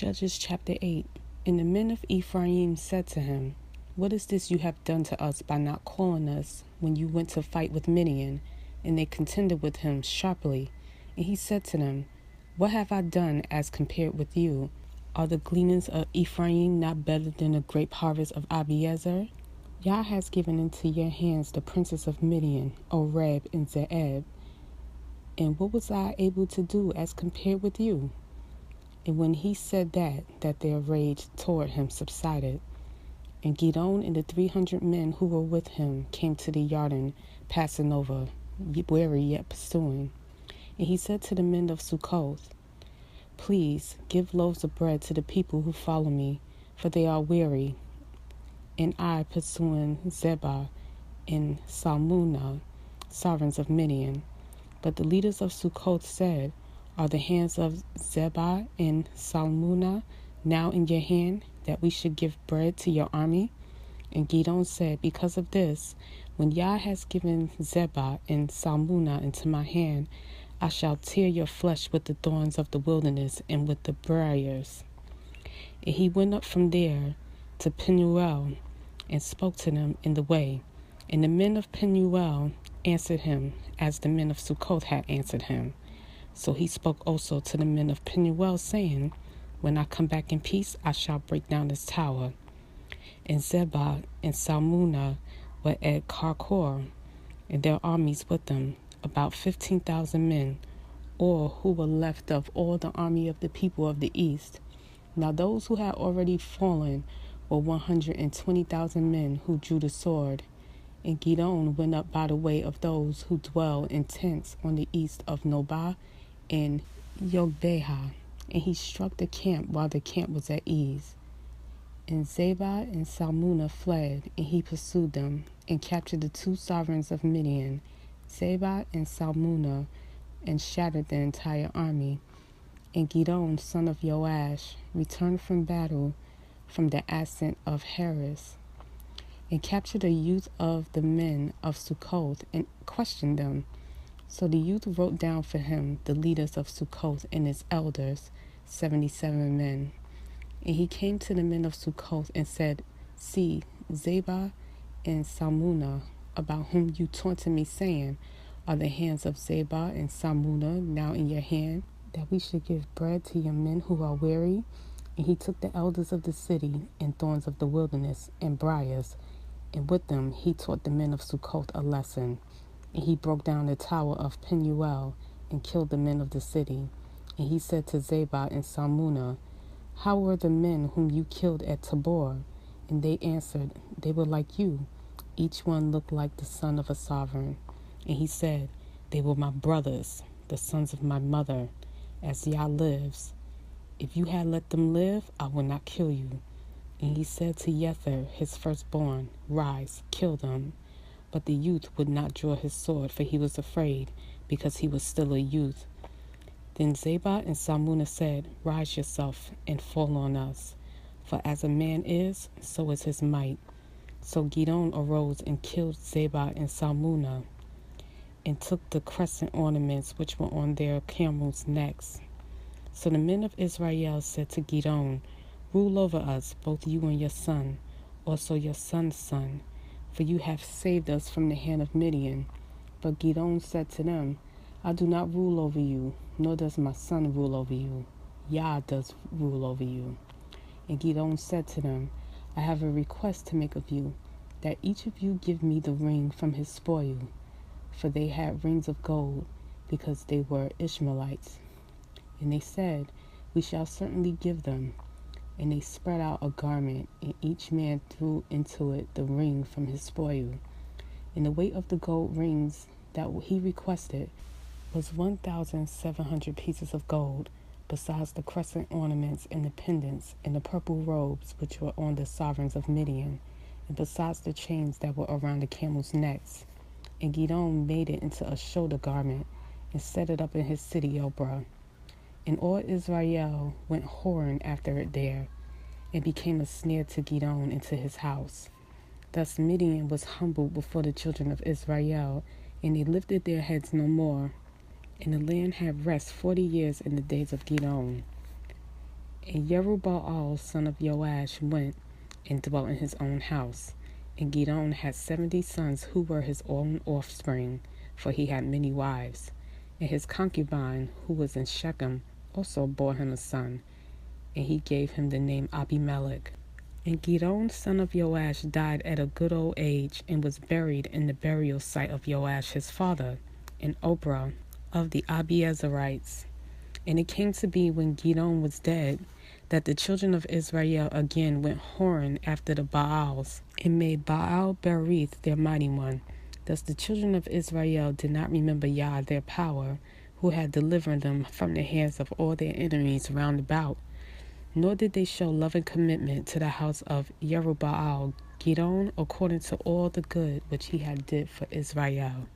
Judges chapter 8. And the men of Ephraim said to him, What is this you have done to us by not calling us when you went to fight with Midian? And they contended with him sharply. And he said to them, What have I done as compared with you? Are the gleanings of Ephraim not better than the grape harvest of Abiezer? Yah has given into your hands the princes of Midian, Oreb and Zeeb. And what was I able to do as compared with you? And when he said that their rage toward him subsided. And Gideon and the 300 men who were with him came to the Jordan, passing over, weary yet pursuing. And he said to the men of Sukkoth, Please give loaves of bread to the people who follow me, for they are weary. And I pursuing Zebah and Salmunna, sovereigns of Midian. But the leaders of Sukkoth said, Are the hands of Zebah and Salmunna now in your hand, that we should give bread to your army? And Gideon said, Because of this, when Yah has given Zebah and Salmunna into my hand, I shall tear your flesh with the thorns of the wilderness and with the briars. And he went up from there to Penuel and spoke to them in the way. And the men of Penuel answered him as the men of Sukkoth had answered him. So he spoke also to the men of Penuel, saying, When I come back in peace, I shall break down this tower. And Zebah and Salmunna were at Karkor, and their armies with them, about 15,000 men, or who were left of all the army of the people of the east. Now those who had already fallen were 120,000 men who drew the sword. And Gideon went up by the way of those who dwell in tents on the east of Nobah and Yogbeha, and he struck the camp while the camp was at ease. And Zebah and Salmunna fled, and he pursued them, and captured the 2 sovereigns of Midian, Zebah and Salmunna, and shattered the entire army. And Gideon, son of Joash, returned from battle from the ascent of Heres, and captured a youth of the men of Sukkoth, and questioned them. So the youth wrote down for him the leaders of Sukkoth and his elders, 77 men. And he came to the men of Sukkoth and said, See, Zebah and Salmunna, about whom you taunted me, saying, Are the hands of Zebah and Salmunna now in your hand, that we should give bread to your men who are weary? And he took the elders of the city, and thorns of the wilderness, and briars, and with them he taught the men of Sukkoth a lesson. And he broke down the tower of Penuel, and killed the men of the city. And he said to Zebah and Salmunna, How were the men whom you killed at Tabor? And they answered, They were like you. Each one looked like the son of a sovereign. And he said, They were my brothers, the sons of my mother. As Yah lives, if you had let them live, I would not kill you. And he said to Jether, his firstborn, Rise, kill them. But the youth would not draw his sword, for he was afraid, because he was still a youth. Then Zebah and Salmunna said, Rise yourself, and fall on us. For as a man is, so is his might. So Gideon arose and killed Zebah and Salmunna, and took the crescent ornaments which were on their camels' necks. So the men of Israel said to Gideon, Rule over us, both you and your son, also your son's son, for you have saved us from the hand of Midian. But Gideon said to them, I do not rule over you, nor does my son rule over you. Yah does rule over you. And Gideon said to them, I have a request to make of you, that each of you give me the ring from his spoil. For they had rings of gold, because they were Ishmaelites. And they said, We shall certainly give them. And they spread out a garment, and each man threw into it the ring from his spoil. And the weight of the gold rings that he requested was 1,700 pieces of gold, besides the crescent ornaments and the pendants and the purple robes which were on the sovereigns of Midian, and besides the chains that were around the camels' necks. And Gideon made it into a shoulder garment, and set it up in his city Oprah. And all Israel went whoring after it there, and became a snare to Gideon and to his house. Thus Midian was humbled before the children of Israel, and they lifted their heads no more. And the land had rest 40 years in the days of Gideon. And Jerubbaal, son of Joash, went and dwelt in his own house. And Gideon had 70 sons who were his own offspring, for he had many wives. And his concubine, who was in Shechem, also bore him a son, and he gave him the name Abimelech. And Gideon, son of Joash, died at a good old age, and was buried in the burial site of Joash his father, in Oprah of the Abiezerites. And it came to be, when Gideon was dead, that the children of Israel again went whoring after the Baals, and made Baal Berith their mighty one. Thus the children of Israel did not remember Yah their power, who had delivered them from the hands of all their enemies round about. Nor did they show loving commitment to the house of Jerubbaal, Gideon, according to all the good which he had did for Israel.